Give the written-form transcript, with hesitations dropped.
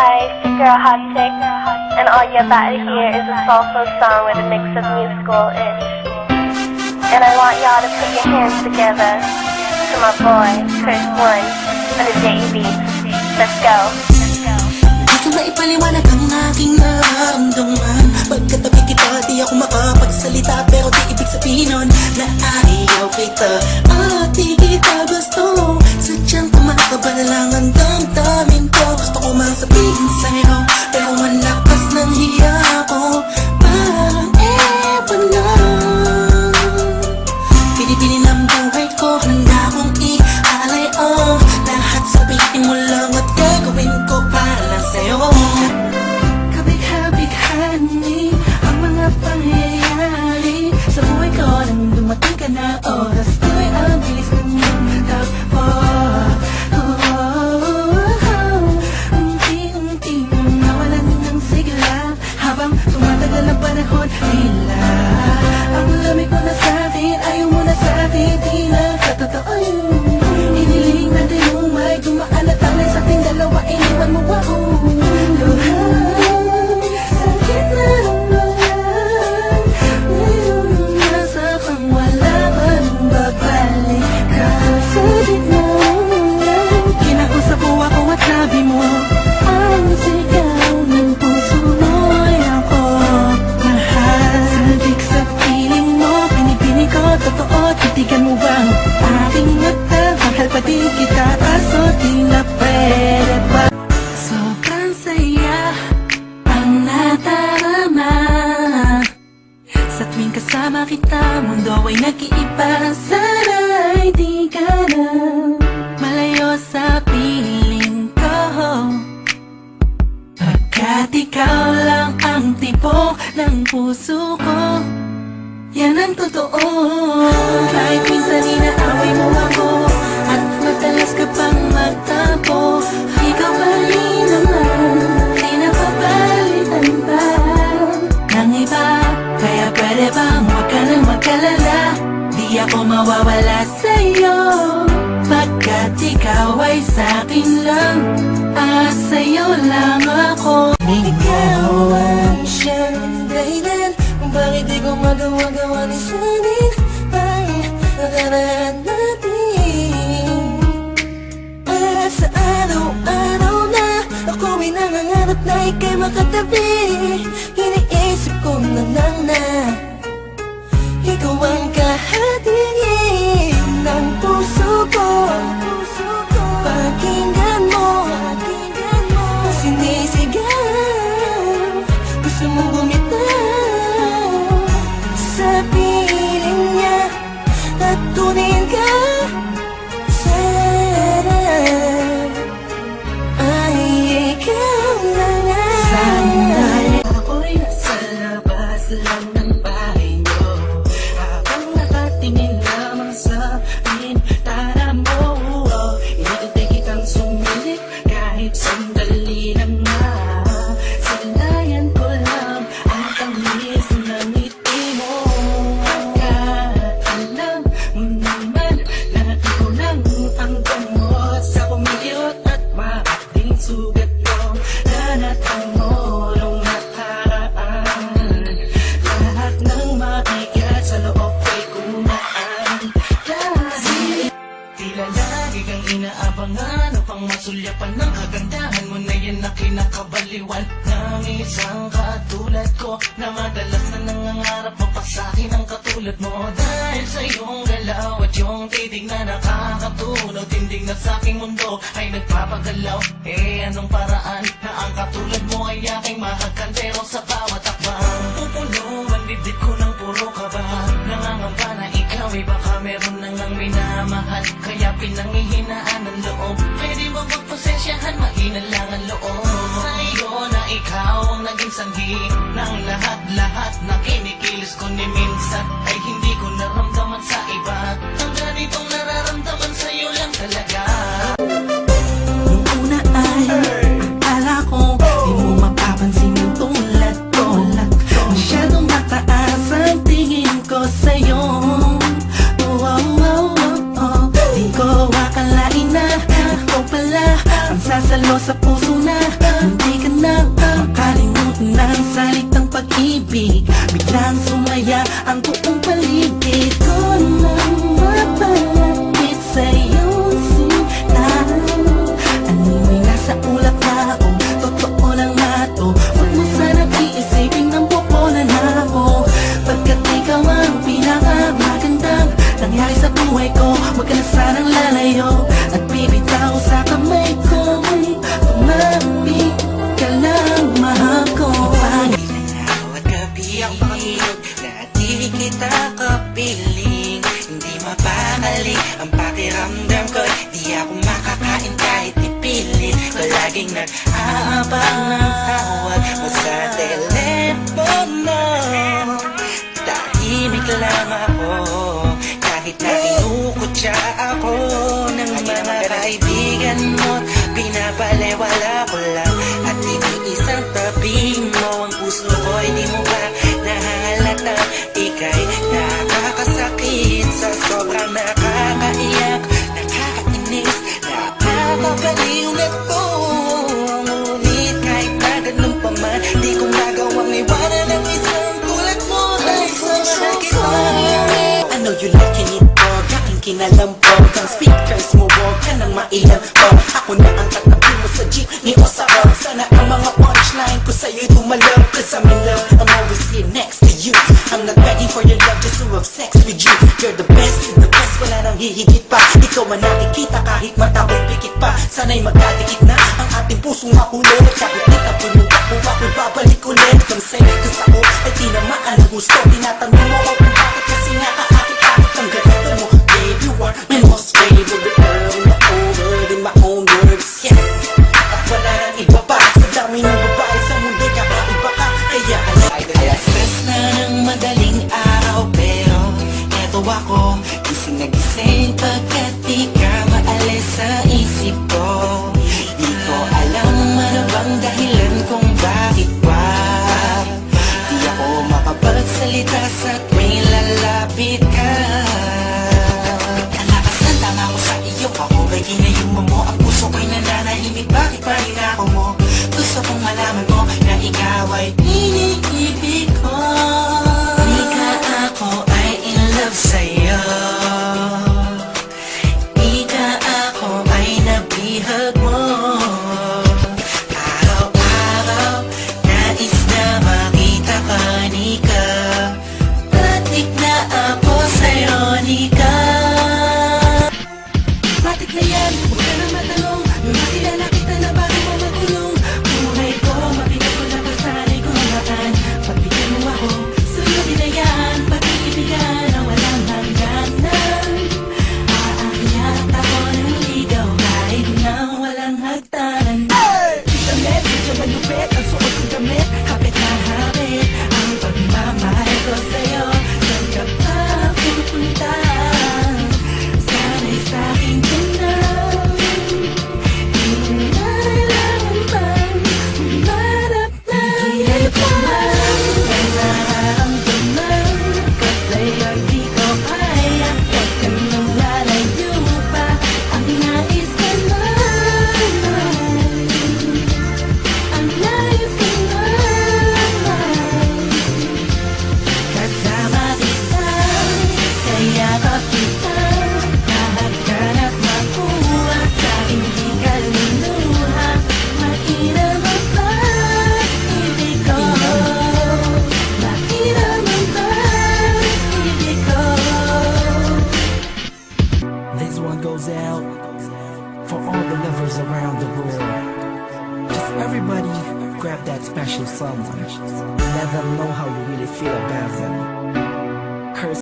Hi, it's your girl Hot Chick, and all you're about to hear is a soulful song with a mix of musical-ish. And I want y'all to put your hands together to my boy, Chris One, and the JBs. Let's go. Gusto na ipaliwanag ang aking nararamdaman. Pagkatabi kita, di ako makapagsalita, pero di ibig sabihin nun na ayaw kita at di kita gusto. Sadyang kumakabal lang ang damdamin ko. Gusto ko mang sabihin sa'yo, pero malakas ng hiya ko. Parang ewan lang, pinipili ng buhay ko, handa kong ialay, oh. Lahat sabihin mo lang at gagawin ko para lang sa'yo. Kabig-habig-hani ang mga pangyayari sa buhay ko nang dumating ka na. Oras ko'y ang bilis ng takbo. Unti-unti nang nawalan ng sigla habang tumatagal ang panahon. Tila ang lamig mo na sa'kin, ayaw mo na sa'kin, di na katotoo yun. Iniling natin umay, dumaan at alay sa ating dalawa, iniwan mo ako. Sakit na ang lahat, ngayon nasa kang wala ka nang babalik ka. Sabit mo, kinausap mo ako at sabi mo, ang sigaw ng puso mo'y ako mahal. Sabik sa piling mo, pinipili ko, totoo, titigan mo bang aking mata? Mahal pa din kita, kaso di na pwede pa. Sobrang saya ang nadarama sa tuwing kasama kita. Mundo ay nag-iiba, sana'y di ka na malayo sa piling ko. Pagkat ikaw lang ang tibok ng puso ko, yan ang totoo. Kahit minsan inaaway mo ako at madalas ka pang magtampo, ikaw pa rin naman, di napapalitan pa ng iba. Kaya pwede bang huwag ka nang mag-alala, di ako mawawala sa'yo. Pagkat ikaw ay sa'kin lang at sa'yo lang ako. Ikaw ang siyang dahilan kung bakit di ko magawa-gawa ni sanin ang nakaraan natin. At sa araw-araw na ako'y nangangarap na ika'y makatabi, iniisip ko na lang na ikaw ang kahatingin ng puso ko. Pakinggan mo ang sinisigaw, gusto mong bumitaw sa piling niya at tunin ka. Sana ay ikaw na nga. Sana ako'y nasa labas lang ng bahay niyo, habang nakatingin lamang sa bintana mo. Inintay kitang sumilip kahit sandali lang na. Sinayan ko lang ang tamis ng ngiti mo. Alam mo naman na ikaw lang ang gamot sa kumiyot at makating sugat ko na natango nung nakaraan. Lahat ng mabigat sa loob ay kumaan. Dahil tila lagi kang inaabangan upang masulyapan ng kagandahan mo na yan na kinakabaliwan ng isang katulad ko, na madalas na nangangarap mapasakin ang katulad mo. Dahil sa iyong galaw at yung titig na nakakatunaw, tindig na sa aking mundo ay nagpapagalaw. Anong paraan na ang katulad mo ay aking mahagkantero sa bawat akbang. Pupuno ang dibdib ko ng puro kaba, nangangamba na ikaw ay baka meron nang ang minamahal, kaya pinangihinaan ang loob. Pwede ba magpasensyahan, mahina lang ang loob sa iyo na ikaw ang naging sanhi ng lahat-lahat na kinikilis ko, ni minsan ay hindi ko naramdaman sa iba. Ang ganitong nararamdaman sa'yo lang talaga. Nung una ay akala ko di mo mapapansin yung tulad ko lang, masyadong mataas ang tingin ko sa'yo. Di ko akalain na ako pala ang sasalo sa puso na hindi laging nag-aabang ng tawag mo sa telepono. Tahimik lang ako kahit na kinukutya ako ng mga kaibigan mo. Pinapalewala ko lang at iniisang tabi mo. Ang puso ko'y di mo ba nahalata? Ika'y nakakasakit sa sobrang nakakaiyak, nakakainis, nakakabaliw na to. Ngunit kahit na ganun pa man, di ko magawang iwanan ng isang tulad mo. Dahil sa mahal kita. I know you liking it, dog. Aking kinalambog ang speakers mo, wag ka nang mailang pag ako na ang katabi mo sa jeepney o sa hub. Sana ang mga punchline ko sa'yo'y tumalab. Cause I'm in love, I'm always here next to you. I'm not begging for your love, just to have sex with you. You're the best, wala nang hihigit pa. Ikaw man nakikita kahit mata ko'y pikit pa. Sana'y magkadikit na ang ating pusong makulot. Kahit di tapulong ako, ako'y babalik ulit. Nang sa'yo, kas ako ay tinamaan ng gusto. Tinatanong mo ako kung bakit kasi nga kaakit-akit ang ganito mo. Babe, you are my most favorite girl in the whole world, in my own words, yes. At wala nang iba pa sa dami ng babae sa mundo, kakaiba ka. Kaya alas stress na ng madaling araw, pero eto ako, gising na gising pagkat di ka maalis sa isip ko. Di ko alam ano bang dahilan kung bakit ba di ako makapagsalita sa tuwing lalapit ka. Alakas ng tama ko sa iyo, ako ay ginayuma mo. Ang puso ko'y nananahimik, bakit pa rin ako mo? Gusto kong malaman mo na ikaw ay iniibig ko. Di ka ako ay in love sa'yo. Di ka ako ay nabihag mo. Araw-araw nais na makita ka, di ka. Batik na ako sa'yo, di ka. Batik na yan, huwag ka na matanong. Nung nakilala kita na bago mo magulong, buhay ko, mabigat ko na pasanay ko naman. Pagbigyan mo ako, sunodin na yan. Pag-iibigan na walang hangganan. Aakyat ako ng ligaw kahit na walang hagtanan. Kita met, medyo malupit ang suot kong damit. Hapit na hapit ang pagmamahal ko sa'yo. Saan ka pa pupunta? Sana'y sa'kin ka na. Hindi na kailangan bang umarap na iba ang nararamdaman ko sa'yo. Di ko kaya, huwag ka nang lalayo pa. Ang nais ko na, ang nais ko na. Kasama kita, kaya kapita, nahanap makuha sa hindi ka linuha. Mainam ang pag-ibig ko, mainam ang pag-ibig ko. This one goes out for all the lovers around the world. Just everybody grab that special someone. Let them know how you really feel about them.